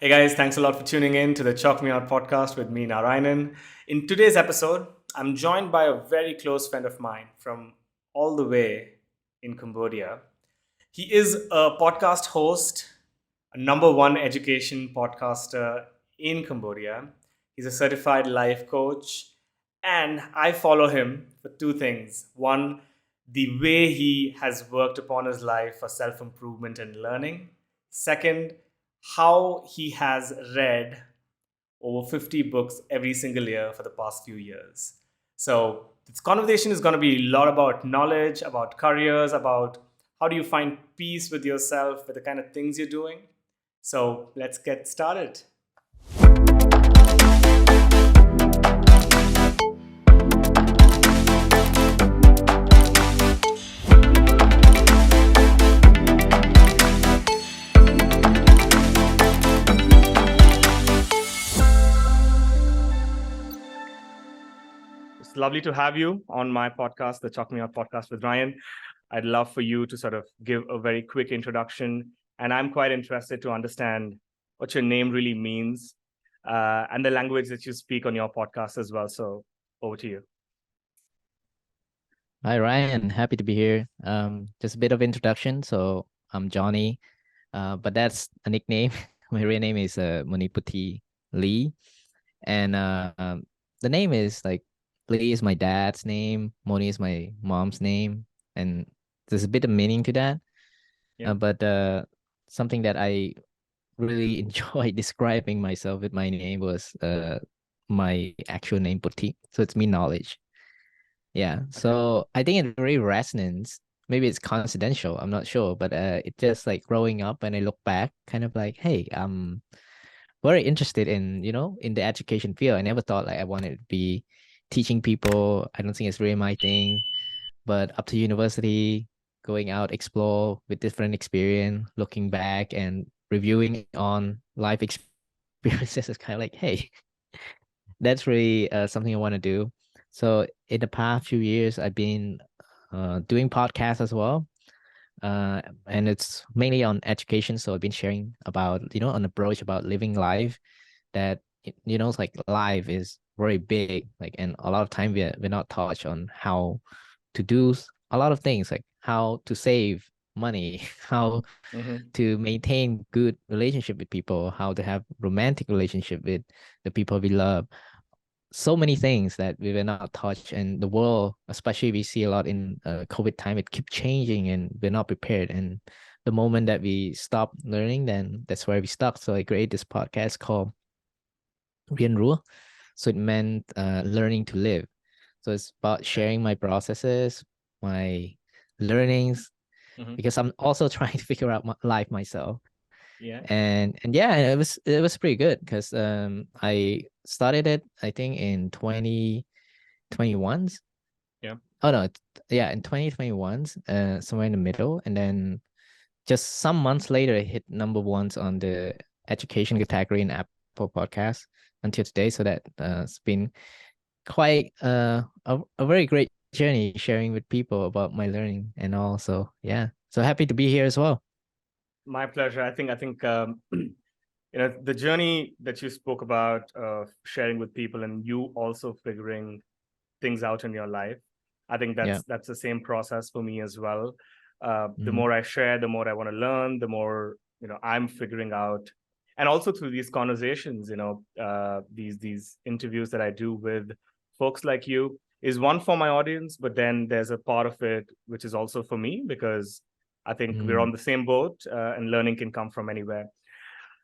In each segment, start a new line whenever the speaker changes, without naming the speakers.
Hey guys, thanks a lot for tuning in to the Chalk Me Out podcast with me, Narayanan. In today's episode, I'm joined by a very close friend of mine from all the way in Cambodia. He is a podcast host, a number one education podcaster in Cambodia. He's a certified life coach, and I follow him for two things. One, the way he has worked upon his life for self improvement and learning. Second, how he has read over 50 books every single year for the past few years. So, this conversation is going to be a lot about knowledge, about careers, about how do you find peace with yourself, with the kind of things you're doing. So, let's get started. It's lovely to have you on my podcast, the Chalk Me Out podcast with Ryan. I'd love for you to sort of give a very quick introduction. And I'm quite interested to understand what your name really means and the language that you speak on your podcast as well. So over to you.
Hi Ryan, happy to be here. Just a bit of introduction. So I'm Johnny, but that's a nickname. My real name is Monyputhy Ly, and the name is like Lee is my dad's name, Moni is my mom's name, and there's a bit of meaning to that.
Yeah.
But something that I really enjoy describing myself with my name was my actual name Puthy. So it's me knowledge. Yeah. So I think it really resonates. Maybe it's coincidental. I'm not sure, but it just like growing up and I look back, kind of like, hey, I'm very interested in the education field. I never thought like I wanted to be teaching people. I don't think it's really my thing. But up to university, going out, explore with different experience, looking back and reviewing on life experiences is kind of like, hey, that's really something I want to do. So in the past few years, I've been doing podcasts as well, and it's mainly on education. So I've been sharing about an approach about living life that it's like life is very big, like, and a lot of time we're not taught on how to do a lot of things, like how to save money, how
Mm-hmm.
to maintain good relationship with people, how to have romantic relationship with the people we love, so many things that we were not touched, and the world, especially we see a lot in COVID time, it keep changing and we're not prepared. And the moment that we stop learning, then that's where we stuck. So I created this podcast called Rien Rua. So it meant learning to live. So it's about
Okay.
sharing my processes, my learnings,
Mm-hmm.
because I'm also trying to figure out my life myself.
Yeah.
And yeah, it was pretty good because I started it, I think, in 2021.
Yeah.
Oh no, yeah, in 2021, somewhere in the middle, and then just some months later, it hit number ones on the education category in Apple Podcasts until today. So that it's been quite a very great journey sharing with people about my learning and all. So yeah, so happy to be here as well.
My pleasure. I think the journey that you spoke about sharing with people and you also figuring things out in your life. I think
Yeah.
that's the same process for me as well. The
Mm-hmm.
more I share, the more I want to learn, the more I'm figuring out, and also through these conversations, these interviews that I do with folks like you is one for my audience, but then there's a part of it which is also for me because I think we're on
Mm,
the same boat, and learning can come from anywhere.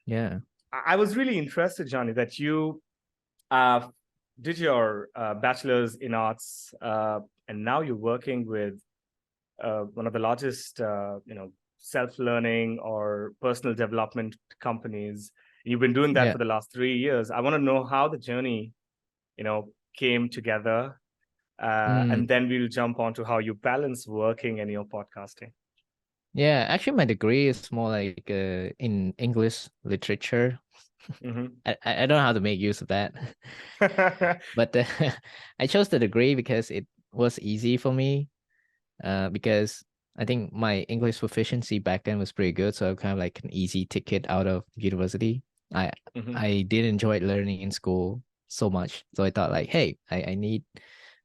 yeah.
I was really interested, Johnny, that you uh, did your bachelor's in arts, and now you're working with one of the largest, self-learning or personal development companies. You've been doing that
Yeah.
for the last 3 years. I want to know how the journey, came together, and
Mm,
then we'll jump on to how you balance working and your podcasting.
yeah. Actually, my degree is more like in English literature.
Mm-hmm.
I don't know how to make use of that, but I chose the degree because it was easy for me. Because I think my English proficiency back then was pretty good, so kind of like an easy ticket out of university. I
Mm-hmm.
I did enjoy learning in school so much. So I thought like, hey, I need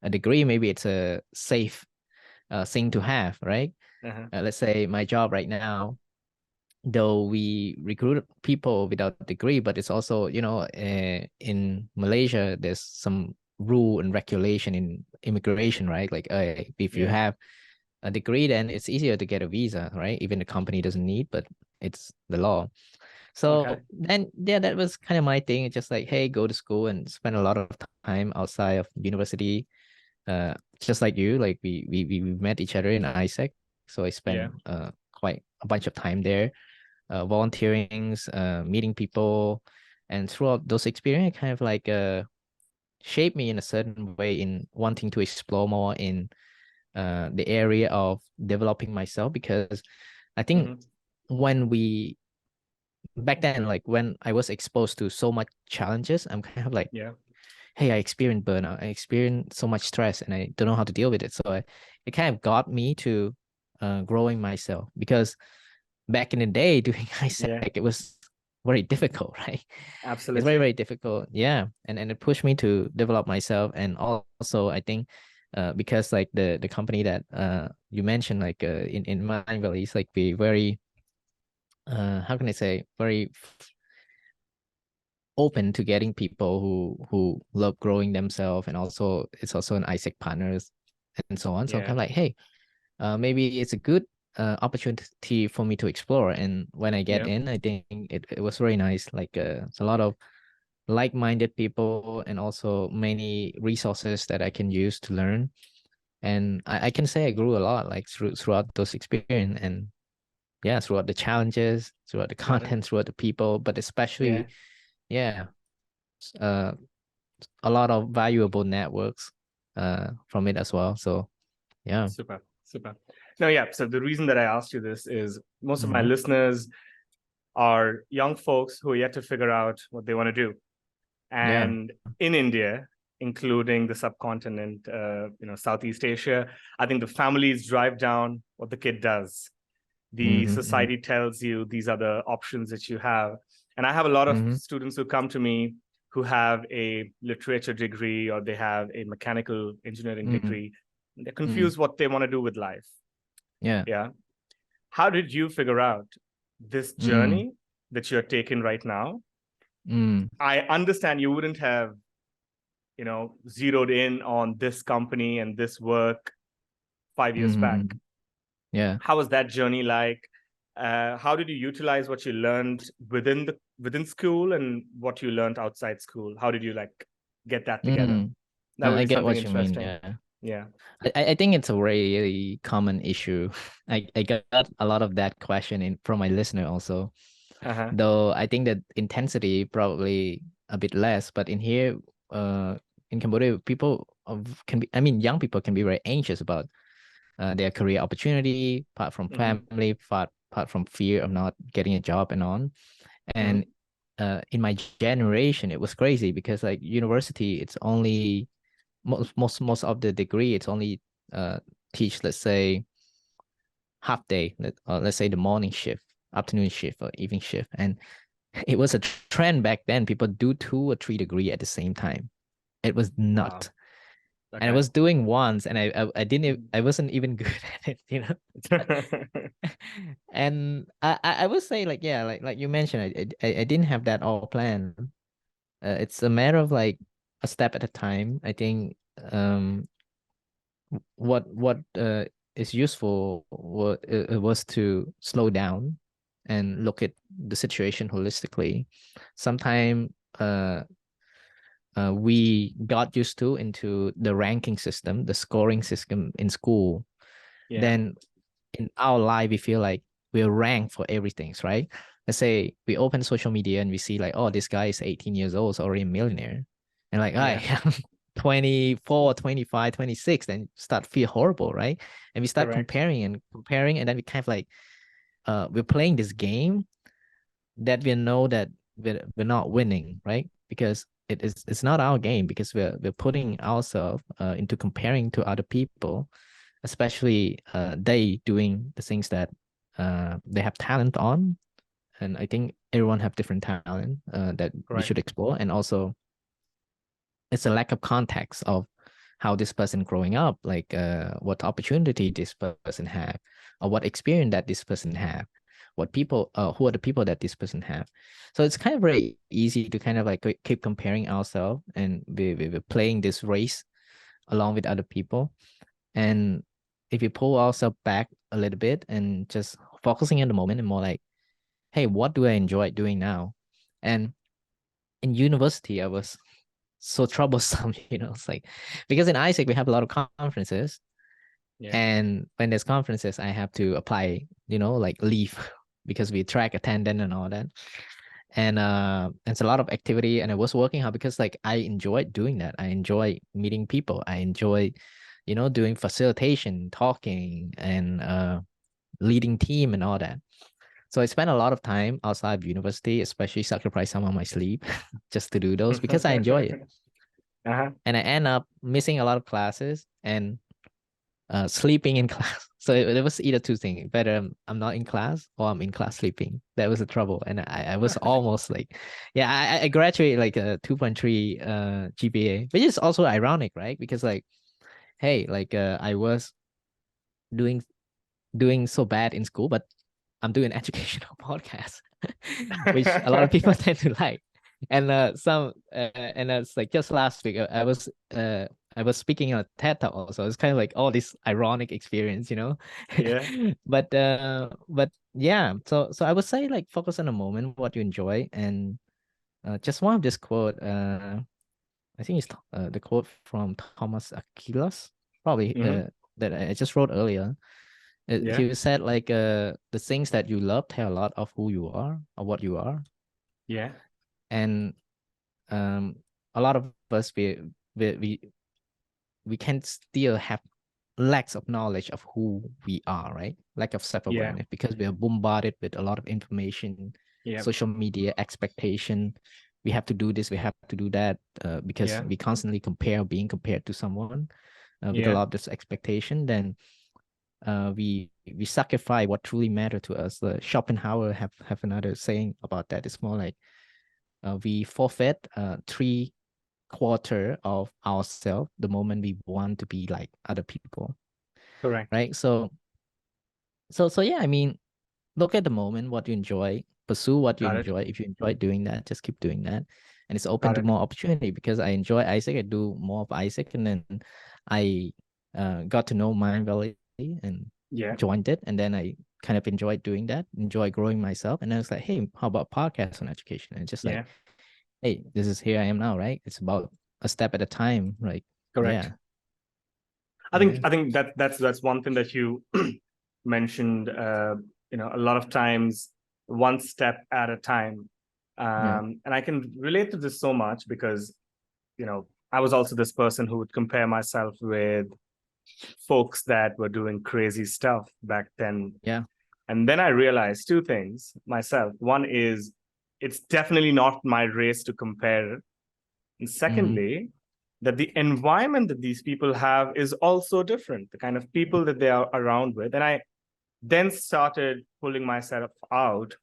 a degree. Maybe it's a safe thing to have, right?
Uh-huh.
Let's say my job right now, though we recruit people without degree, but it's also, in Malaysia, there's some rule and regulation in immigration, right? Like, if you
Yeah.
have a degree, then it's easier to get a visa, right? Even the company doesn't need, but it's the law.
Okay.
So then, yeah, that was kind of my thing. It's just like, hey, go to school and spend a lot of time outside of university. Just like you, like we met each other in Isaac. So I
Yeah.
spent quite a bunch of time there, volunteering, meeting people, and throughout those experiences, kind of like shaped me in a certain way in wanting to explore more in the area of developing myself. Because I think
Mm-hmm.
when we back then, like when I was exposed to so much challenges, I'm kind of like,
Yeah.
hey, I experienced burnout, I experienced so much stress, and I don't know how to deal with it. So it kind of got me to growing myself. Because back in the day doing Isaac,
Yeah.
it was very difficult, right? It's very,
Absolutely.
very difficult. Yeah. And it pushed me to develop myself. And also I think because like the company that you mentioned, like in Mind Valley, it's like we very how can I say, very open to getting people who love growing themselves, and also it's also an Isaac partners and so on. So I'm kind
Yeah.
of like, hey, maybe it's a good opportunity for me to explore. And when I get
Yeah.
in, I think it was very nice. Like it's a lot of like-minded people, and also many resources that I can use to learn. And I can say I grew a lot, like throughout those experience. And yeah, throughout the challenges, throughout the
Got it.
content, throughout the people, but
Yeah.
especially, yeah, uh, a lot of valuable networks from it as well. So yeah.
Super. Super. No, yeah. So the reason that I asked you this is most of my
Mm-hmm.
listeners are young folks who are yet to figure out what they want to do.
Yeah.
And in India, including the subcontinent, Southeast Asia, I think the families drive down what the kid does. The
Mm-hmm.
society tells you these are the options that you have. And I have a lot of
Mm-hmm.
students who come to me who have a literature degree or they have a mechanical engineering
Mm-hmm.
degree. They're
Mm-hmm.
confused what they want to do with life.
Yeah.
Yeah. How did you figure out this
Mm-hmm.
journey that you're taking right now?
Mm-hmm.
I understand you wouldn't have, zeroed in on this company and this work 5 years back.
Mm-hmm. Yeah.
How was that journey like? How did you utilize what you learned within school and what you learned outside school? How did you like get that together?
Mm.
That would
I
be
get
something
what you mean.
interesting.
Yeah.
Yeah.
I think it's a really common issue. I got a lot of that question in from my listener also.
Uh-huh.
Though I think that intensity probably a bit less, but in here, in Cambodia, people can be, I mean, young people can be very anxious about their career opportunity, apart from
Mm-hmm.
family, apart from fear of not getting a job and on. And
Mm-hmm.
in my generation, it was crazy because like university, it's only most of the degree, it's only uh teach, let's say, half day, let's say the morning shift, afternoon shift, or evening shift. And it was a trend back then. People do 2 or 3 degree at the same time. It was
Wow.
not. And I
Okay.
was doing once, and I didn't, I wasn't even good at it, And I would say, like, yeah, like you mentioned, I didn't have that all planned. It's a matter of like a step at a time. I think what is useful was to slow down and look at the situation holistically. Sometimes we got used to into the ranking system, the scoring system in school.
Yeah.
Then in our life, we feel like we're ranked for everything, right? Let's say we open social media and we see like, oh, this guy is 18 years old, so already a millionaire. And like, I
Yeah.
am 24, 25, 26, then start feel horrible, right? And we start
Correct.
comparing, and then we kind of like, we're playing this game that we know that we're not winning, right? Because it's not our game, because we're putting ourselves into comparing to other people, especially they doing the things that they have talent on, and I think everyone have different talent that we
Correct.
should explore. And also it's a lack of context of how this person growing up, like what opportunity this person have, or what experience that this person have, what people who are the people that this person have. So it's kind of very easy to kind of like keep comparing ourselves, and we're playing this race along with other people. And if we pull ourselves back a little bit and just focusing in the moment and more like, hey, what do I enjoy doing now? And in university I was so troublesome. It's like, because in Isaac we have a lot of conferences,
Yeah.
and when there's conferences I have to apply, like leave because we track attendance and all that. And it's a lot of activity, and I was working hard because like I enjoyed doing that. I enjoy meeting people. I enjoy doing facilitation, talking, and leading team and all that. So I spent a lot of time outside of university, especially sacrifice some of my sleep just to do those because I enjoy it.
Uh-huh.
And I end up missing a lot of classes and sleeping in class. So it was either two things: better I'm not in class or I'm in class sleeping. That was the trouble. And I was almost like, yeah, I graduated like a 2.3 GPA, which is also ironic, right? Because like, hey, like I was doing so bad in school, but I'm doing educational podcast, which a lot of people tend to like. And it's like just last week I was speaking on a TED Talk also. It's kind of like all this ironic experience,
Yeah.
but yeah. So I would say like focus on the moment, what you enjoy, and just one of this quote. I think it's the quote from Thomas Aquinas, probably
Mm-hmm.
that I just wrote earlier.
Yeah.
He said like the things that you love tell a lot of who you are or what you are.
Yeah.
And um a lot of us we we, we can still have lacks of knowledge of who we are, right? Lack of
Yeah.
self-awareness because we are bombarded with a lot of information,
Yeah.
social media expectation. We have to do this, we have to do that, because
Yeah.
we constantly being compared to someone with a
Yeah.
lot of this expectation. Then we sacrifice what truly matter to us. The Schopenhauer have another saying about that. It's more like we forfeit 3/4 of ourselves the moment we want to be like other people,
Correct.
right? So yeah, I mean, look at the moment, what you enjoy, pursue what you
Got it.
enjoy. If you enjoy doing that, just keep doing that. And it's open
Got
to
it.
more opportunity because I enjoy Isaac. I do more of Isaac, and then I got to know Mind Valley and
Yeah.
joined it. And then I kind of enjoyed doing that, enjoy growing myself. And then it's like, hey, how about podcast on education? And just like,
Yeah.
hey, this is here I am now, right? It's about a step at a time. Like,
Correct.
yeah,
I think
yeah,
I think that's one thing that you mentioned. A lot of times, one step at a time,
yeah,
and I can relate to this so much because I was also this person who would compare myself with folks that were doing crazy stuff back then.
yeah.
And then I realized two things myself. One is it's definitely not my race to compare. And
Mm,
secondly, that the environment that these people have is also different, the kind of people that they are around with. And I then started pulling myself out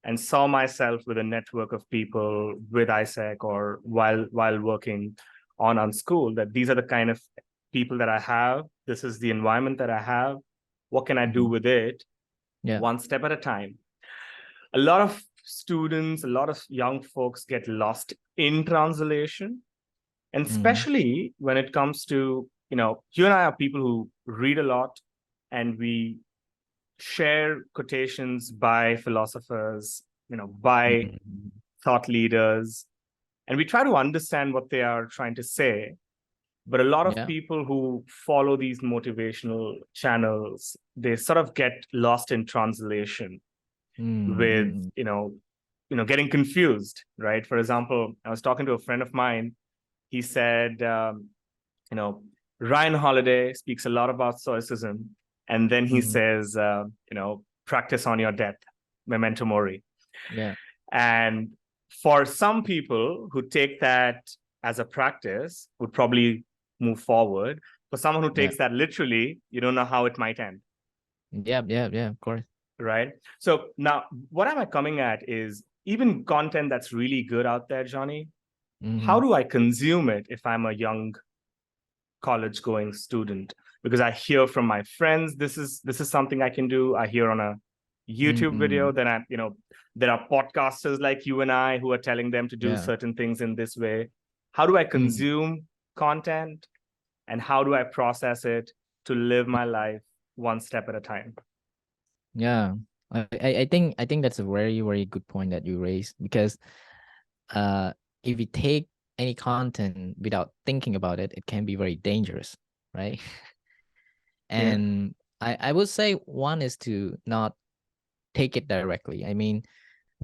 and saw myself with a network of people with ISEC or while working on school, that these are the kind of people that I have. This is the environment that I have. What can I do
mm,
with it?
yeah.
One step at a time. A lot of students, a lot of young folks get lost in translation. And
Mm,
especially when it comes to, you and I are people who read a lot and we share quotations by philosophers, by
mm,
thought leaders, and we try to understand what they are trying to say. But a lot of
yeah.
people who follow these motivational channels, they sort of get lost in translation
Mm,
with,
mm,
getting confused, right? For example, I was talking to a friend of mine. He said, you know, Ryan Holiday speaks a lot about stoicism, and then he
mm,
says, practice on your death, memento mori.
yeah,
And for some people who take that as a practice, would probably move forward. For someone who
yeah,
takes that literally, you don't know how it might end.
yeah, yeah, yeah, of course.
right? So now what am I coming at is even content that's really good out there, Johnny. How
Hmm.
do I consume it if I'm a young college going student? Because I hear from my friends, this is something I can do. I hear on a YouTube video,
Hmm.
then there are podcasters like you and I who are telling them to do
Yeah.
certain things in this way. How do I
Mm.
consume content, and how do I process it to live my life one step at a time?
Yeah. I think that's a very, very good point that you raised, because uh if you take any content without thinking about it, it can be very dangerous, right?
Yeah.
And I would say one is to not take it directly. I mean,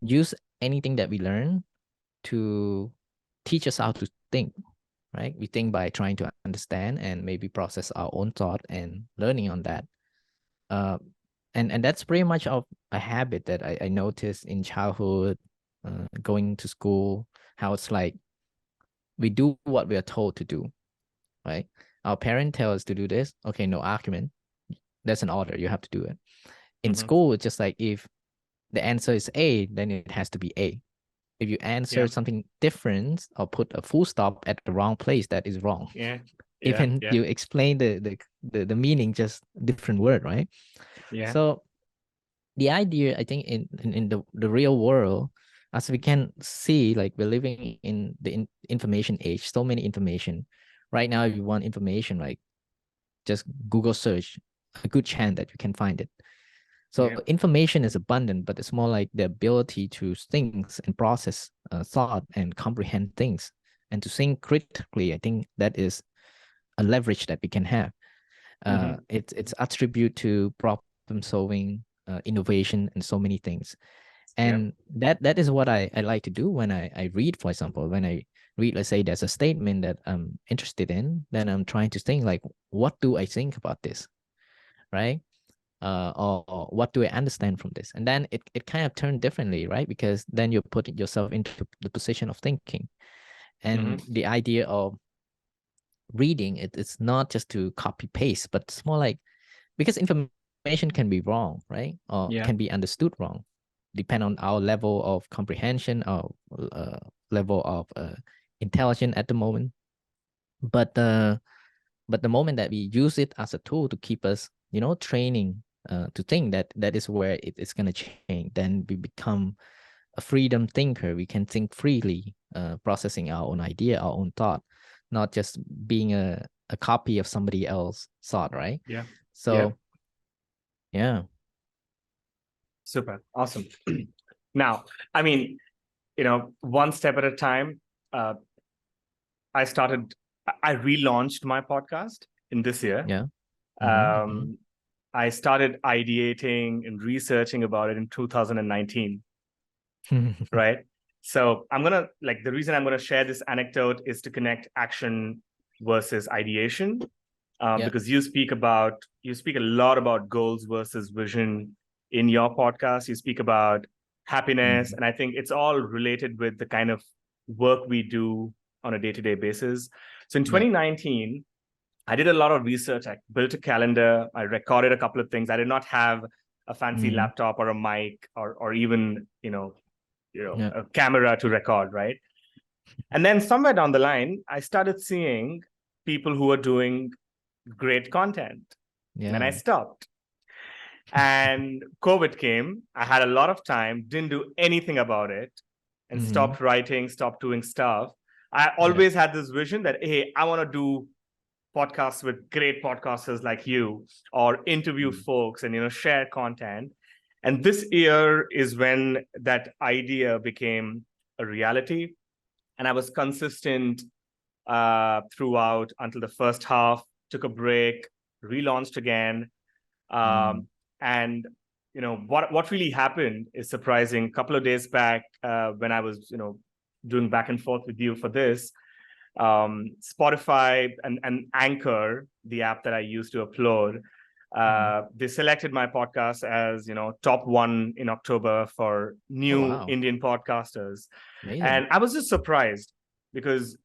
use anything that we learn to teach us how to think, right? We think by trying to understand and maybe process our own thought and learning on that. Uh, and that's pretty much of a habit that I noticed in childhood, going to school, how it's like we do what we are told to do, right? Our parent tell us to do this. Okay, no argument. That's an order. You have to do it. In
Mm-hmm.
school, it's just like if the answer is A, then it has to be A. If you answer
Yeah.
something different or put a full stop at the wrong place, that is wrong.
Yeah. Yeah.
Even
Yeah.
you explain the meaning, just different word, right?
Yeah.
So the idea, I think, in the real world, as we can see, like we're living in the information age, so many information. Right now, if you want information, like just Google search, a good chance that you can find it. So
Yeah.
information is abundant, but it's more like the ability to think and process thought and comprehend things and to think critically. I think that is a leverage that we can have.
Mm-hmm.
It's attribute to problem solving, innovation, and so many things.
Yeah.
And that is what I like to do when I read. For example, when I read, let's say there's a statement that I'm interested in, then I'm trying to think like, what do I think about this, right? Or what do I understand from this? And then it kind of turned differently, right? Because then you put yourself into the position of thinking. And
Mm-hmm.
the idea of reading, it's not just to copy paste, but it's more like, because information can be wrong, right? Or
Yeah.
can be understood wrong, depend on our level of comprehension or level of intelligence at the moment. But but the moment that we use it as a tool to keep us, training to think, that is where it's going to change. Then we become a freedom thinker. We can think freely, processing our own idea, our own thought, not just being a copy of somebody else's thought, right?
Yeah. Yeah.
So yeah.
Super. Awesome. Now, I mean, one step at a time. Uh, I started, I relaunched my podcast in this year.
Yeah. Mm-hmm,
Um, I started ideating and researching about it in 2019,
mm-hmm.
right? So the reason I'm gonna share this anecdote is to connect action versus ideation,
Yeah.
because you speak a lot about goals versus vision in your podcast. You speak about happiness,
Mm-hmm.
and I think it's all related with the kind of work we do on a day-to-day basis. So in
Yeah.
2019, I did a lot of research. I built a calendar. I recorded a couple of things. I did not have a fancy
Mm-hmm.
laptop or a mic or even
Yeah.
a camera to record, right? And then somewhere down the line, I started seeing people who were doing great content. And then I
Yeah.
stopped. And COVID came. I had a lot of time, didn't do anything about it, and
Mm-hmm.
stopped writing, stopped doing stuff. I
Yeah.
always had this vision that, hey, I want to do podcasts with great podcasters like you, or interview
Mm.
folks and share content. And this year is when that idea became a reality. And I was consistent throughout until the first half, took a break, relaunched again.
Mm.
And what really happened is surprising. A couple of days back, when I was doing back and forth with you for this, Spotify and Anchor, the app that I use to upload,
Mm.
they selected my podcast as top one in October for
Oh
new
wow.
Indian podcasters.
Amazing.
And I was just surprised because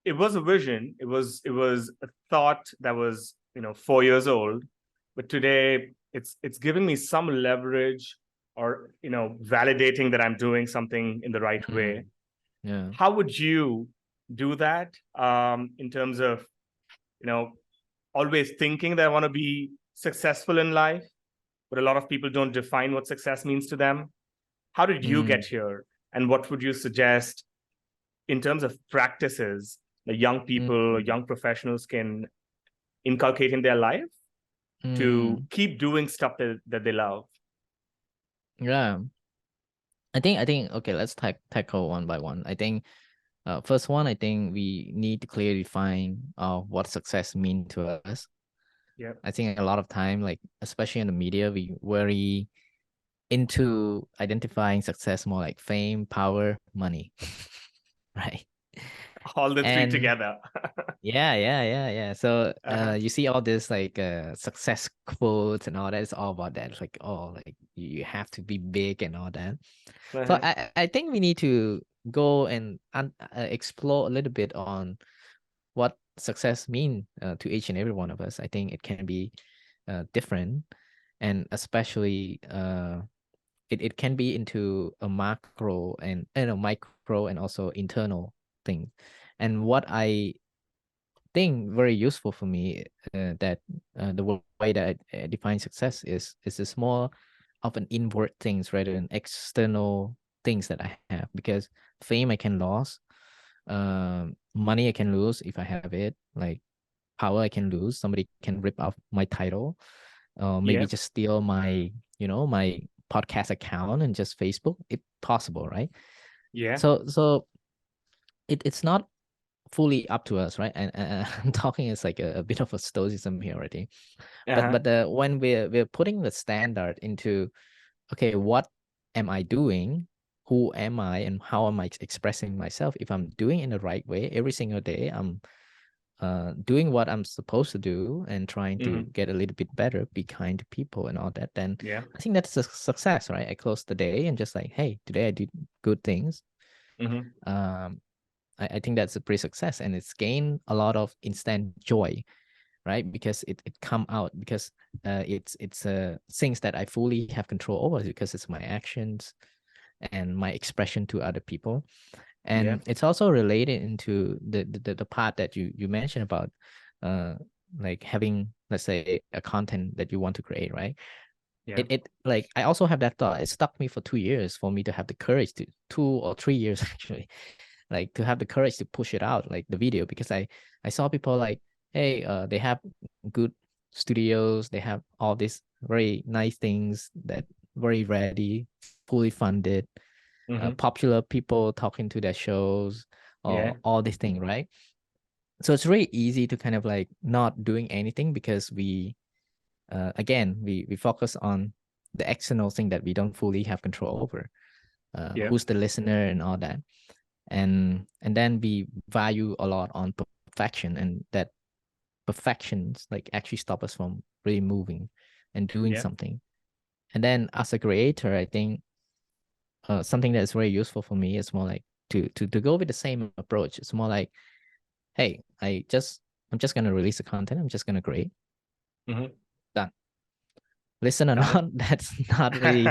it was a vision. It was a thought that was 4 years old, but today it's giving me some leverage, or validating that I'm doing something in the right way.
Yeah.
How would you do that, in terms of always thinking that I want to be successful in life, but a lot of people don't define what success means to them? How did you get
Mm,
here, and what would you suggest in terms of practices that young people or
mm,
young professionals can inculcate in their life to
mm.
keep doing stuff that they love?
Yeah. I think okay, let's tackle one by one. I think first one, I think we need to clearly define what success mean to us.
Yeah.
I think a lot of time, like especially in the media, we very into identifying success more like fame, power, money, right?
All the three
And
together.
yeah. So
Uh-huh.
you see all this like success quotes and all that. It's all about that. It's like, oh, like you have to be big and all that. So
Uh-huh.
I think we need to go and explore a little bit on what success mean to each and every one of us. I think it can be different, and especially it can be into a macro and micro and also internal thing. And what I think very useful for me, that the way that I define success is this more of an inward things rather than external things that I have, because fame I can lose, money I can lose if I have it, like power I can lose, somebody can rip off my title, maybe
Yeah.
just steal my my podcast account and just Facebook, it's possible, right?
Yeah.
So it's not fully up to us, right? And I'm talking is like a bit of a stoicism here already. But
Uh-huh.
when we're putting the standard into, okay, what am I doing? Who am I, and how am I expressing myself? If I'm doing in the right way every single day, I'm doing what I'm supposed to do and trying to
Mm-hmm.
get a little bit better, be kind to people and all that, then
Yeah.
I think that's a success, right? I close the day and just like, hey, today I did good things.
Mm-hmm.
Um, I think that's a pretty success, and it's gained a lot of instant joy, right? Because it come out because it's things that I fully have control over, because it's my actions and my expression to other people.
Yeah.
And it's also related into the part that you mentioned about uh like having, let's say, a content that you want to create, right?
Yeah.
It like I also have that thought. It stuck me for 2 years for me to have the courage to 2 or 3 years actually, like to have the courage to push it out, like the video, because I saw people like, hey, they have good studios, they have all these very nice things that very ready, fully funded,
Mm-hmm.
popular people talking to their shows,
Yeah.
or all these things, right? So it's really easy to kind of like not doing anything, because we again we focus on the external thing that we don't fully have control over,
Yeah.
who's the listener and all that. And then we value a lot on perfection, and that perfections like actually stop us from really moving and doing
Yeah.
something. And then as a creator, I think something that is very useful for me is more like to go with the same approach. It's more like, hey, I'm just gonna release the content, I'm just gonna create,
Mm-hmm.
done. Listen or
Got it.
not, that's not really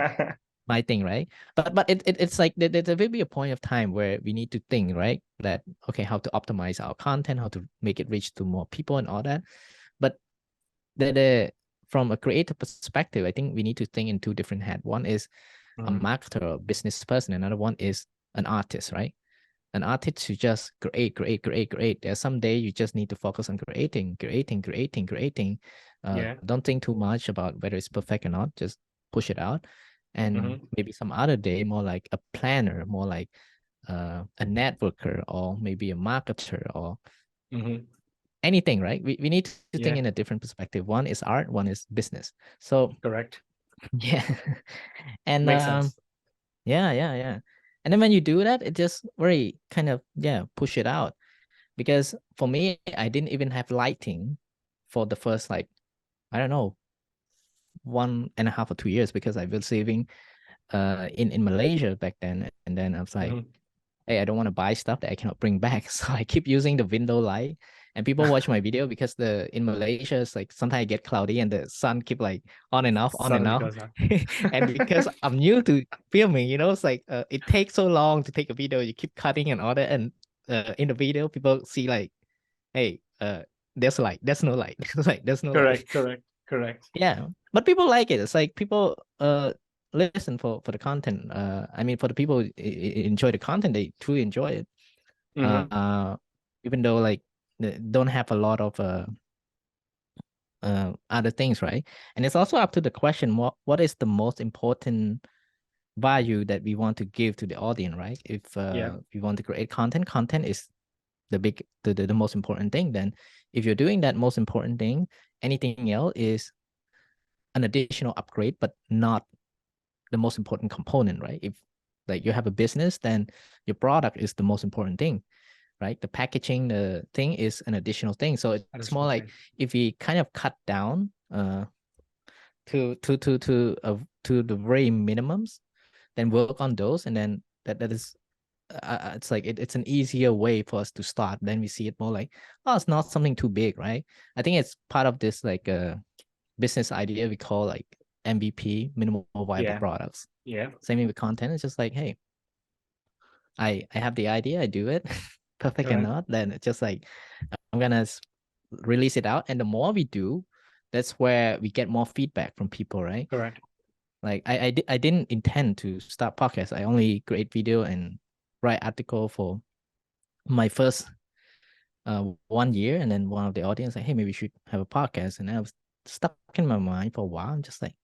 my thing, right? But it's like there will be a point of time where we need to think, right? That okay, how to optimize our content, how to make it reach to more people and all that. But the from a creative perspective, I think we need to think in two different head. One is a
Mm-hmm.
marketer or business person, another one is an artist, right? An artist who just create. There's some day you just need to focus on creating.
Yeah.
Don't think too much about whether it's perfect or not. Just push it out. And
Mm-hmm.
maybe some other day, more like a planner, more like a networker, or maybe a marketer, or
Mm-hmm.
anything, right? We need to think
Yeah.
in a different perspective. One is art, one is business. So
Correct.
yeah. And
Makes sense.
yeah. And then when you do that, it just very kind of push it out. Because for me, I didn't even have lighting for the first, like, I don't know, 1.5 or 2 years, because I was living in Malaysia back then. And then I was like,
Mm-hmm.
hey, I don't want to buy stuff that I cannot bring back. So I keep using the window light. And people watch my video because in Malaysia it's like sometimes I get cloudy and the sun keep like on and off, on and
Suddenly
off.
goes on.
And because I'm new to filming, it's like it takes so long to take a video. You keep cutting and all that, and in the video people see like, hey, there's light, there's no light, there's no light.
Correct.
Yeah, but people like it. It's like people listen for the content. I mean, for the people who enjoy the content, they truly enjoy it.
Mm-hmm.
Even though like they don't have a lot of other things, right? And it's also up to the question, what is the most important value that we want to give to the audience, right? If
Yeah.
we want to create content is the most important thing. Then if you're doing that most important thing, anything else is an additional upgrade, but not the most important component, right? If like you have a business, then your product is the most important thing, right? The packaging, the thing is an additional thing. So it's more
Additional
like
thing.
if we kind of cut down to the very minimums, then work on those, and then that is it's like it's an easier way for us to start. Then we see it more like, oh, it's not something too big, right? I think it's part of this like business idea we call like MVP, minimal viable
Yeah.
products.
Yeah.
Same thing with content. It's just like, hey, I have the idea, I do it, perfect or
Correct.
not, then it's just like I'm gonna release it out, and the more we do, that's where we get more feedback from people, right?
Correct.
Like I didn't intend to start podcast. I only create video and write article for my first 1 year, and then one of the audience like, hey, maybe we should have a podcast, and I was stuck in my mind for a while. I'm just like,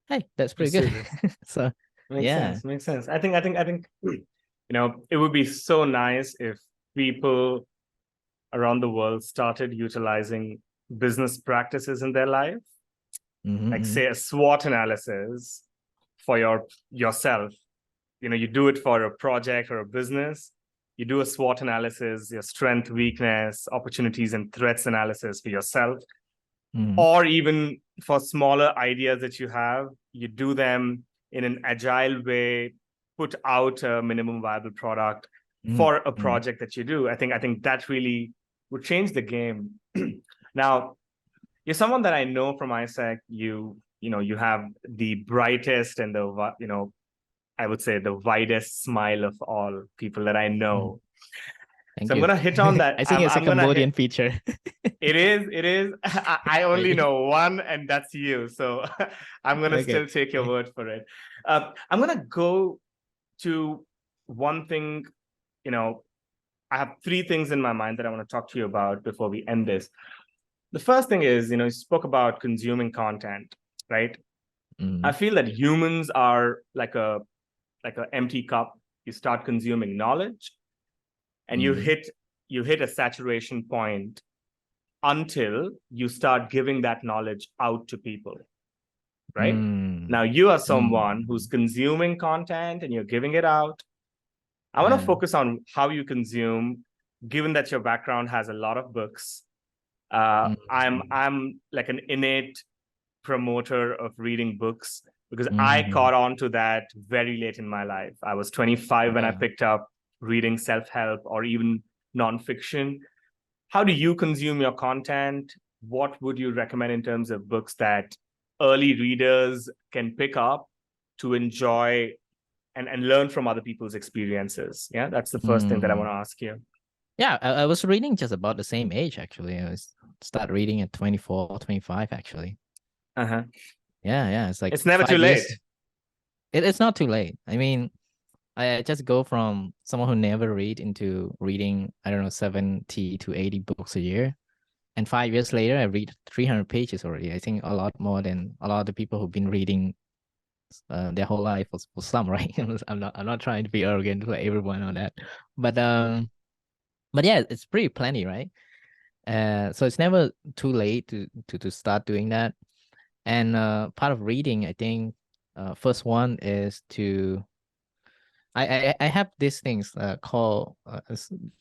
hey, that's pretty good.
Pursue this.
So
Makes
yeah.
sense. Makes sense. I think, it would be so nice if people around the world started utilizing business practices in their life, like
Mm-hmm.
say a SWOT analysis for yourself. You do it for a project or a business. You do a SWOT analysis, your strength, weakness, opportunities, and threats analysis for yourself,
Mm-hmm.
or even for smaller ideas that you have, you do them in an agile way, put out a minimum viable product for a
Mm-hmm.
project that you do. I think that really would change the game. Now, you're someone that I know from ISEC. You have the brightest and I would say the widest smile of all people that I
Mm.
know.
Thank
So I'm
you.
gonna hit on that.
I think
I'm
it's a
I'm gonna hit.
Cambodian feature.
It is. It is. I only
Maybe.
know one, and that's you. So I'm gonna
Okay.
still take your word for it. I'm gonna go to one thing. You know, I have three things in my mind that I want to talk to you about before we end this. The first thing is, you spoke about consuming content, right? I
Mm,
feel that humans are like a empty cup. You start consuming knowledge, and you
mm,
hit a saturation point until you start giving that knowledge out to people, right?
mm,
Now you are someone who's
mm.
consuming content and you're giving it out. I want to
Yeah.
focus on how you consume, given that your background has a lot of books. I'm
Mm,
I'm like an innate promoter of reading books because I
mm.
caught on to that very late in my life. I was 25 when I
Yeah.
picked up reading self-help or even nonfiction. How do you consume your content? What would you recommend in terms of books that early readers can pick up to enjoy and learn from other people's experiences? Yeah, that's the first thing that I want
Mm.
to ask you.
Yeah, I was reading just about the same age actually. I was start reading at 24, 25 actually.
Uh-huh.
Yeah, it's like
It's never too
5 years.
late.
It's not too late. I mean, I just go from someone who never read into reading, I don't know, 70 to 80 books a year. And 5 years later, I read 300 pages already. I think a lot more than a lot of the people who've been reading their whole life for some, right? I'm not trying to be arrogant to everyone on that, but yeah, it's pretty plenty, right? So it's never too late to start doing that. And part of reading, I think, first one is to I have these things called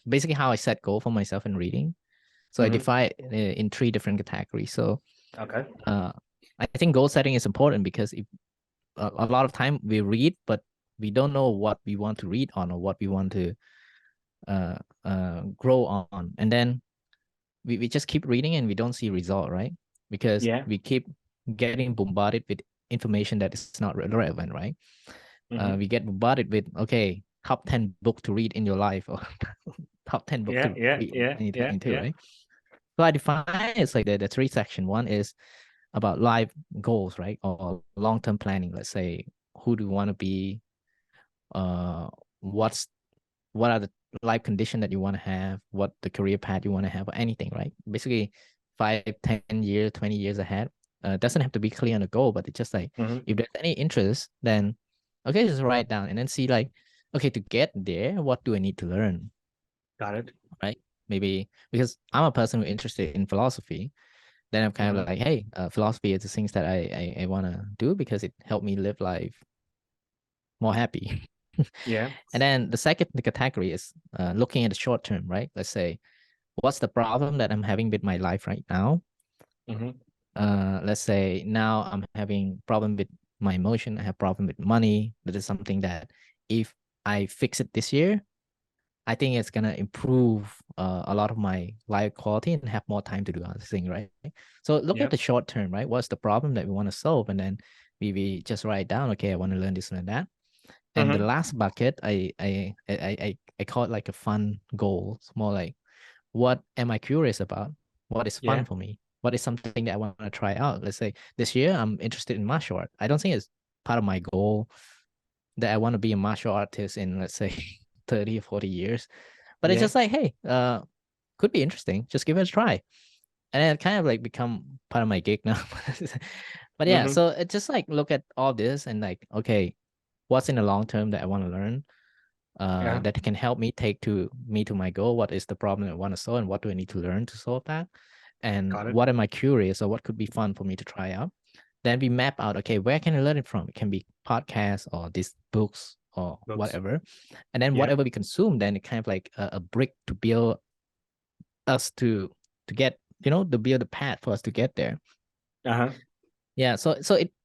basically how I set goal for myself in reading. So I
Mm-hmm.
divide it in three different categories. So
Okay.
uh, I think goal setting is important because if a lot of time we read, but we don't know what we want to read on or what we want to grow on. And then we just keep reading and we don't see result, right? Because
Yeah.
we keep getting bombarded with information that is not relevant, right?
Mm-hmm.
We get bombarded with, okay, top 10 book to read in your life, or top 10 book
Yeah.
to
Yeah.
read in
Yeah. Yeah.
2022,
Yeah.
right? So I define it's like the three section. One is about life goals, right? Or long-term planning. Let's say, who do you want to be? Uh, what's what are the life condition that you want to have? What the career path you want to have, or anything, right? Basically, 5, 10 years, 20 years ahead. Doesn't have to be clear on the goal, but it's just like,
Mm-hmm.
if there's any interest, then okay, just write down and then see like, okay, to get there, what do I need to learn,
Got it.
right? Maybe because I'm a person who's interested in philosophy, then I'm kind
Mm-hmm.
of like, hey, philosophy is the things that I want to do because it helped me live life more happy.
Yeah.
And then the second category is looking at the short term, right? Let's say, what's the problem that I'm having with my life right now?
Mm-hmm.
Let's say now I'm having problem with my emotion. I have problem with money. That is something that if I fix it this year, I think it's gonna improve a lot of my life quality and have more time to do other things, right? So look at
Yeah.
the short term, right? What's the problem that we want to solve, and then we just write down, okay, I want to learn this and that. And the
Mm-hmm.
last bucket, I call it like a fun goal. It's more like, what am I curious about? What is fun
Yeah.
for me? What is something that I want to try out? Let's say this year I'm interested in martial art. I don't think it's part of my goal that I want to be a martial artist in, let's say, 30 or 40 years. But it's
Yeah.
just like, hey, could be interesting. Just give it a try. And it kind of like become part of my gig now. But yeah,
Mm-hmm.
so it just like look at all this and like, okay, what's in the long term that I want to learn?
Yeah.
That can help me take to me to my goal. What is the problem I want to solve, and what do I need to learn to solve that? And
Got it.
what am I curious, or what could be fun for me to try out? Then we map out, okay, where can I learn it from? It can be podcasts or these books or
Books.
whatever. And then
Yeah.
whatever we consume, then it kind of like a brick to build us to get, to build a path for us to get there.
Uh-huh.
Yeah, so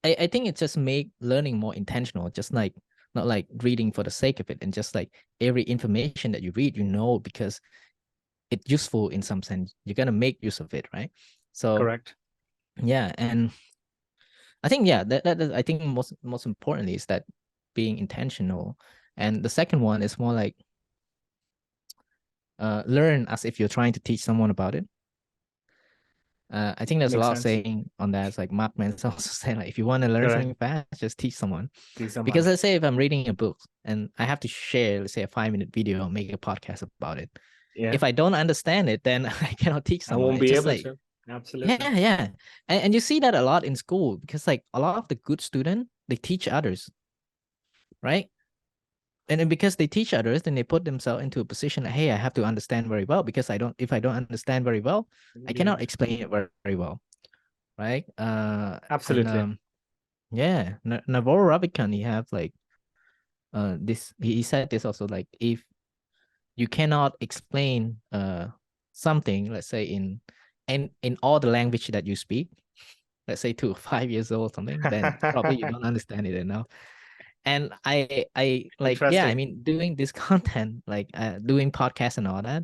I think it just make learning more intentional, just like not like reading for the sake of it, and just like every information that you read, because it's useful in some sense. You're gonna make use of it, right? So
Correct.
yeah, and I think that I think most importantly is that being intentional, and the second one is more like learn as if you're trying to teach someone about it. I think there's a
Makes
lot of
sense.
saying on that. It's like Mark Manson also saying, like, if you want to learn
Correct.
something fast, just teach someone.
See
Because
someone.
let's say if I'm reading a book and I have to share, let's say, a 5-minute video or make a podcast about it.
Yeah.
If I don't understand it, then I cannot teach
I
someone.
won't
It's
be
just
able
like,
to. Absolutely.
yeah. And you see that a lot in school because like a lot of the good student, they teach others, right? And then because they teach others, then they put themselves into a position like, hey, I have to understand very well because if I don't understand very well,
I won't
I
be
cannot
able to.
explain it very well, right? And
Absolutely.
yeah, Navarro Ravikant, he have like this. He said this also, like, if you cannot explain something, let's say in all the language that you speak, let's say to 5 years old or something, then probably you don't understand it enough. And I like, yeah, I
Interesting.
mean, doing this content, like doing podcasts and all that.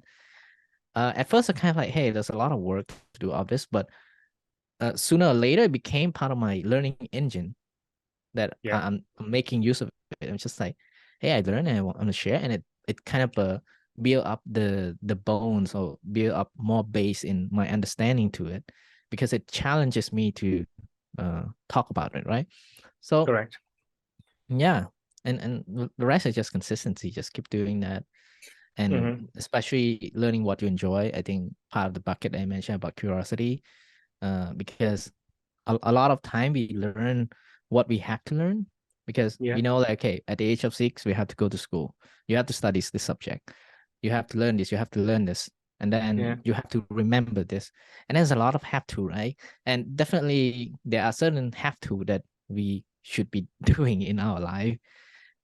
At first, I kind of like, hey, there's a lot of work to do of this, but sooner or later, it became part of my learning engine that
Yeah.
I'm making use of it. I'm just like, hey, I learned and I want to share, and it kind of build up the bones or build up more base in my understanding to it, because it challenges me to talk about it, right? So
Correct.
yeah, and the rest is just consistency. Just keep doing that, and
Mm-hmm.
especially learning what you enjoy. I think part of the bucket I mentioned about curiosity, because a lot of time we learn what we have to learn because
Yeah.
we know, like, okay, at the age of 6 we have to go to school, you have to study this subject, you have to learn this, you have to learn this, and
Yeah.
then you have to remember this. And there's a lot of have to, right? And definitely there are certain have to that we should be doing in our life.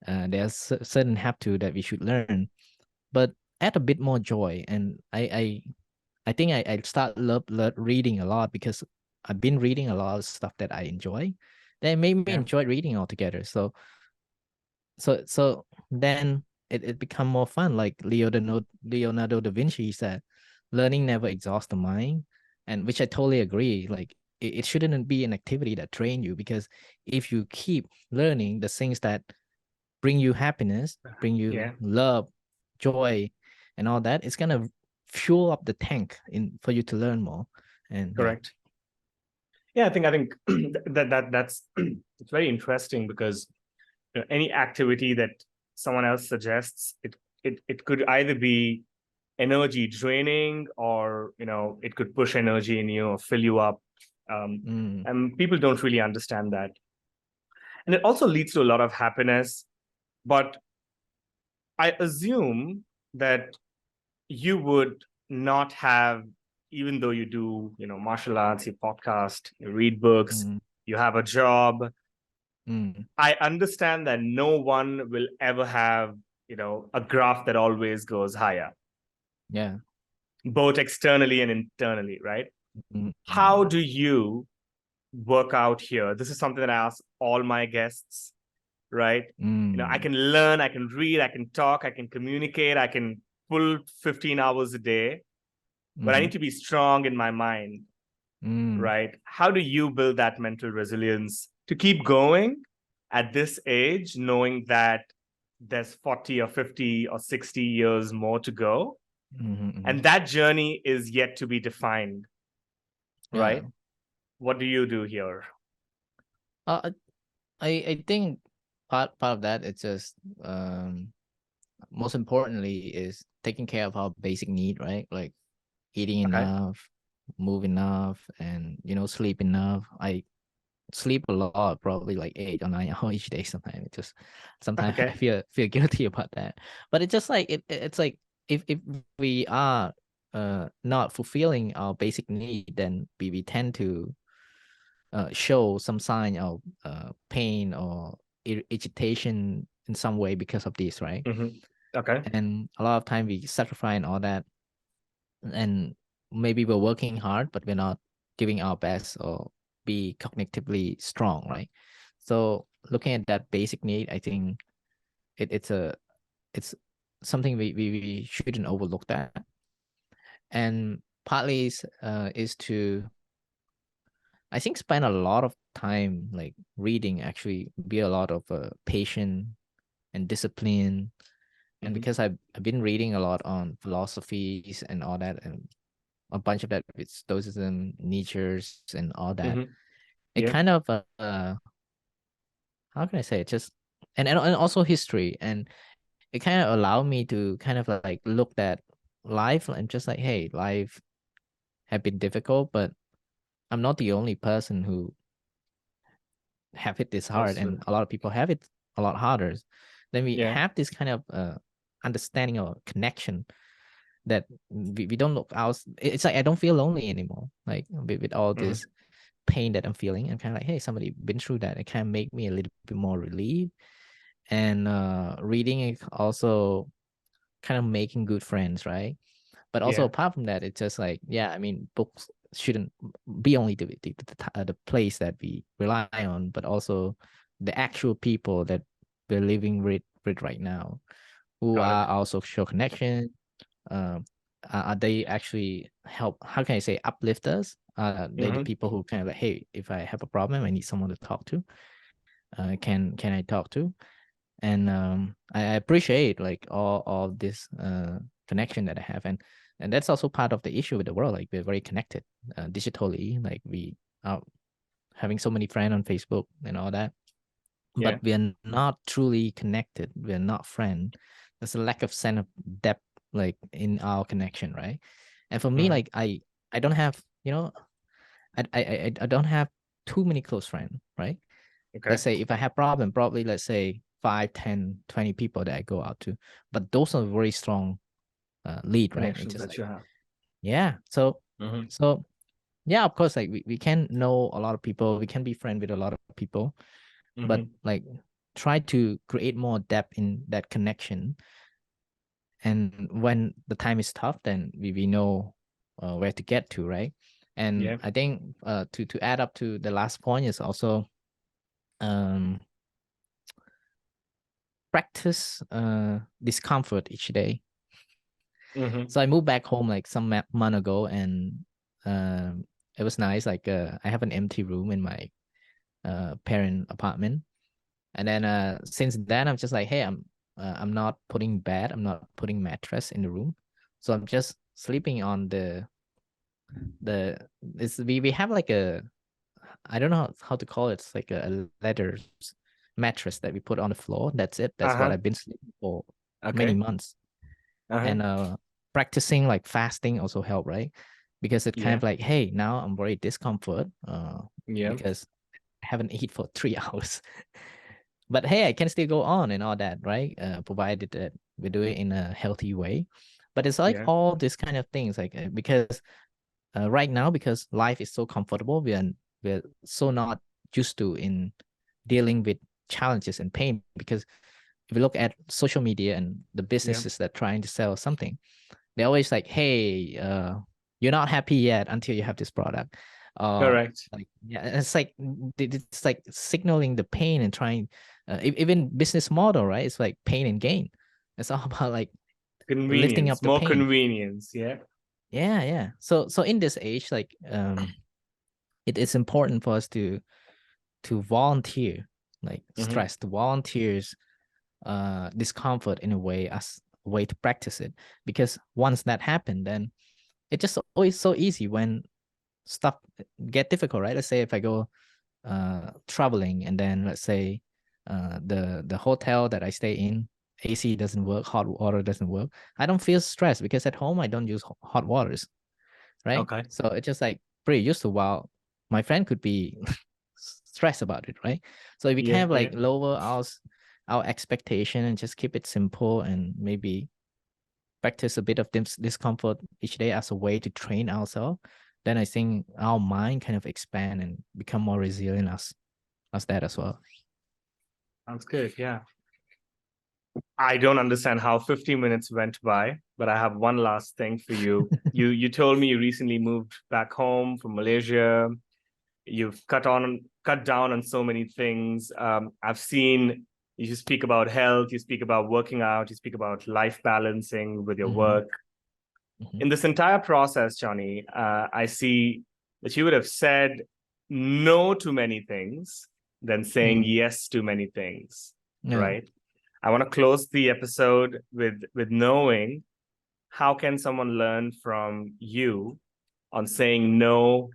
There's certain have to that we should learn, but add a bit more joy. And I think I start love reading a lot because I've been reading a lot of stuff that I enjoy. That made me
Yeah.
enjoy reading altogether. So then it become more fun. Like Leonardo da Vinci said, learning never exhausts the mind, and which I totally agree. Like it shouldn't be an activity that drain you, because if you keep learning the things that bring you happiness, bring you
Yeah,
love, joy, and all that, it's gonna fuel up the tank in for you to learn more. And yeah.
correct. Yeah, I think that's it's very interesting because any activity that someone else suggests, it could either be energy draining, or it could push energy in you or fill you up.
Mm,
And people don't really understand that, and it also leads to a lot of happiness. But I assume that you would not have, even though you do martial arts, you podcast, you read books,
mm,
you have a job.
mm,
I understand that no one will ever have a graph that always goes higher,
yeah.
both externally and internally, right?
Mm,
How
mm,
do you work out here? This is something that I ask all my guests, right? I
mm,
can learn, I can read, I can talk, I can communicate, I can pull 15 hours a day, but I
mm,
need to be strong in my mind,
mm,
right? How do you build that mental resilience to keep going at this age, knowing that there's 40 or 50 or 60 years more to go?
mm, mm.
And that journey is yet to be defined,
Yeah.
right? What do you do here?
Uh, I think part of that, it's just most importantly is taking care of our basic need, right? Like eating
Okay.
enough, move enough, and sleep enough. I sleep a lot, probably like 8 or 9 hours each day. Sometimes I
Okay.
feel guilty about that. But it's just like it's like if we are not fulfilling our basic need, then we tend to show some sign of pain or agitation in some way because of this, right?
Hmm. Okay.
And a lot of time we sacrifice and all that, and maybe we're working hard, but we're not giving our best or be cognitively strong, right? So looking at that basic need, I think it's something we shouldn't overlook that. And partly is to, I think, spend a lot of time like reading, actually be a lot of patient and discipline. And
Hmm.
because I've been reading a lot on philosophies and all that, and a bunch of that with Stoicism, Nietzsche's, and all that.
Hmm.
It
Yeah.
kind of how can I say it? Just and also history, and it kind of allowed me to kind of like look at life and just like, hey, life have been difficult, but I'm not the only person who have it this hard, and
Absolutely.
a lot of people have it a lot harder. Then we
Yeah.
have this kind of understanding or connection that we don't look out. It's like I don't feel lonely anymore. Like with all
Hmm.
this pain that I'm feeling, I'm kind of like, hey, somebody been through that. It kind of make me a little bit more relieved. And reading is also kind of making good friends, right? But also
Yeah.
apart from that, it's just like, yeah, I mean, books shouldn't be only the place that we rely on, but also the actual people that we're living with right now, who
Got it.
are our social connection. um are they actually help, how can I say, uplift us? They the
Hmm.
people who kind of like, hey, if I have a problem, I need someone to talk to, can I talk to? And I appreciate like all this connection that I have. And that's also part of the issue with the world. Like we're very connected digitally, like we are having so many friends on Facebook and all that, but
Yeah.
we're not truly connected, we're not friends. There's a lack of sense of depth like in our connection, right? And for me,
Hmm.
like I don't have, I don't have too many close friends, right?
Okay.
Let's say if I have problem, probably let's say 5, 10, 20 people that I go out to, but those are very strong lead, right? It's
Connections
just
that
like,
you have.
yeah. So
Hmm.
so yeah, of course, like we can know a lot of people, we can be friend with a lot of people, but
Hmm.
like try to create more depth in that connection. And when the time is tough, then we know where to get to, right? And
Yeah.
I think to add up to the last point is also um practice discomfort each day.
Mm-hmm.
So I moved back home like some month ago, and it was nice. Like I have an empty room in my parent apartment, and then since then I'm just like, hey, I'm not putting bed, I'm not putting mattress in the room, so I'm just sleeping on the it's we have like a, I don't know how to call it. It's like a leather mattress that we put on the floor. That's it. That's what
Uh-huh.
I've been sleeping for many
Okay.
months.
Uh-huh.
And practicing like fasting also help, right? Because it kind
Yeah.
of like, hey, now I'm very discomfort
Yeah.
because I haven't eat for 3 hours. But hey, I can still go on and all that, right? Provided that we do it in a healthy way. But it's like
Yeah.
all these kind of things, like because right now, because life is so comfortable, we're so not used to in dealing with challenges and pain. Because if you look at social media and the
Yeah.
businesses that trying to sell something, they're always like, hey, you're not happy yet until you have this product.
Correct.
Like, yeah, it's like signaling the pain and trying, even business model, right? It's like pain and gain. It's all about like lifting
Convenience,
up the
more
pain.
convenience. Yeah.
Yeah, yeah. So in this age, like it is important for us to volunteer, like
Mm-hmm.
stress to volunteers discomfort in a way as a way to practice it. Because once that happened, then it's just always so easy when stuff get difficult, right? Let's say if I go traveling, and then let's say the hotel that I stay in, AC doesn't work, hot water doesn't work. I don't feel stressed because at home I don't use hot waters, right?
Okay.
So it's just like pretty used to, while my friend could be stressed about it, right? So if we kind
Yeah.
of
Yeah.
like lower our expectation and just keep it simple, and maybe practice a bit of discomfort each day as a way to train ourselves, then I think our mind kind of expand and become more resilient as that as well.
Sounds good. Yeah. I don't understand how 50 minutes went by, but I have one last thing for you. You told me you recently moved back home from Malaysia. You've cut down on so many things. I've seen you speak about health, you speak about working out, you speak about life balancing with your
Mm-hmm.
work.
Mm-hmm.
In this entire process, Johnny, I see that you would have said no to many things than saying
Mm.
yes to many things,
Yeah.
right? I want to close the episode with knowing how can someone learn from you on saying no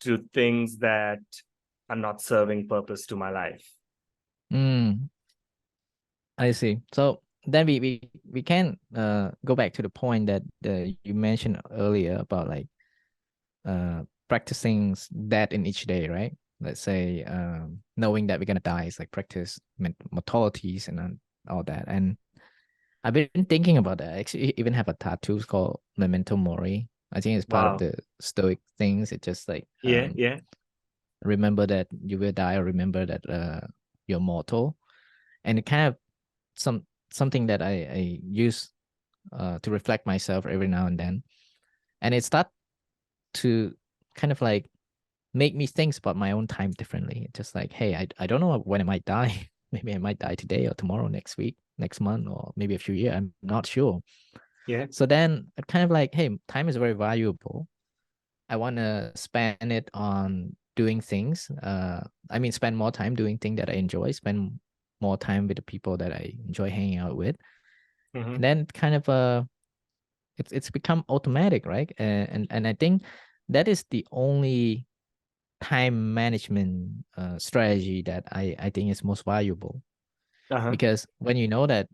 to things that are not serving purpose to my life.
Mm. I see. So then we can go back to the point that you mentioned earlier about like practicing that in each day, right? Let's say knowing that we're gonna die is like practice mortalities and all that. And I've been thinking about that. I actually even have a tattoo called Memento Mori. I think it's part of
Wow.
the Stoic things. It just like
Yeah, yeah.
remember that you will die, or remember that you're mortal. And it kind of something that I use to reflect myself every now and then. And it start to kind of like make me think about my own time differently. Just like, hey, I don't know when I might die. Maybe I might die today or tomorrow, next week, next month, or maybe a few years. I'm not sure.
Yeah.
So then it kind of like, hey, time is very valuable. I want to spend it on doing things. I mean, spend more time doing things that I enjoy, spend more time with the people that I enjoy hanging out with.
Mm-hmm.
And then kind of it's become automatic, right? And I think that is the only time management strategy that I think is most valuable.
Uh-huh.
Because when you know that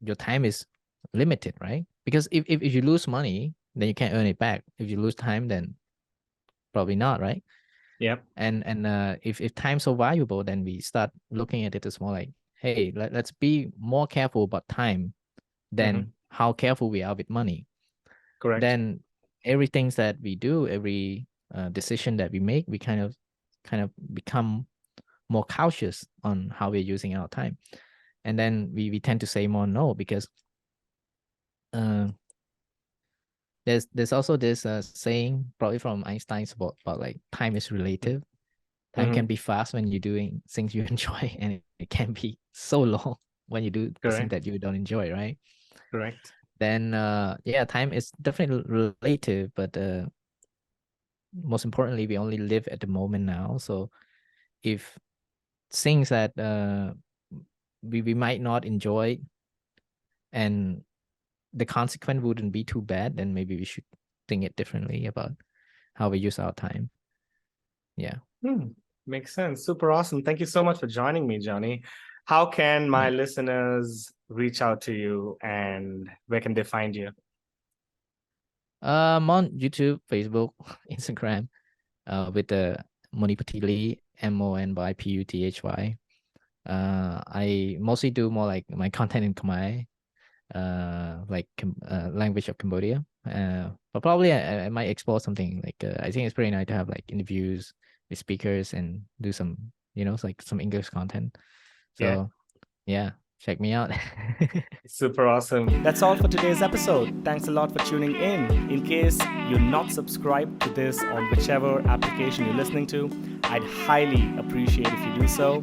your time is limited, right? Because if you lose money, then you can't earn it back. If you lose time, then probably not, right?
Yep.
And if time's so valuable, then we start looking at it as more like, hey, let's be more careful about time
Mm-hmm.
than how careful we are with money.
Correct.
Then everything that we do, every decision that we make, we kind of become more cautious on how we're using our time. And then we tend to say more no, because uh, there's also this saying probably from Einstein's about like time is relative. Time
Mm-hmm.
can be fast when you're doing things you enjoy, and it can be so long when you do the things
Correct.
that you don't enjoy, right?
Correct.
then yeah, time is definitely relative, but most importantly, we only live at the moment now. So if things that we might not enjoy and the consequence wouldn't be too bad, then maybe we should think it differently about how we use our time. Yeah.
Makes sense. Super awesome. Thank you so much for joining me, Johnny. How can my
Yeah.
listeners reach out to you and where can they find you?
I'm on YouTube, Facebook, Instagram, with the Monyputhy Ly, Monyputhy. I mostly do more like my content in Khmer, like language of Cambodia. But probably I might explore something like I think it's pretty nice to have like interviews with speakers and do some, like some English content.
Yeah.
So yeah, check me out.
Super awesome. That's all for today's episode. Thanks a lot for tuning in. In case you're not subscribed to this on whichever application you're listening to, I'd highly appreciate if you do so.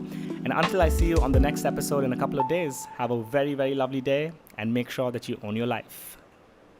And until I see you on the next episode in a couple of days, have a very, very lovely day and make sure that you own your life.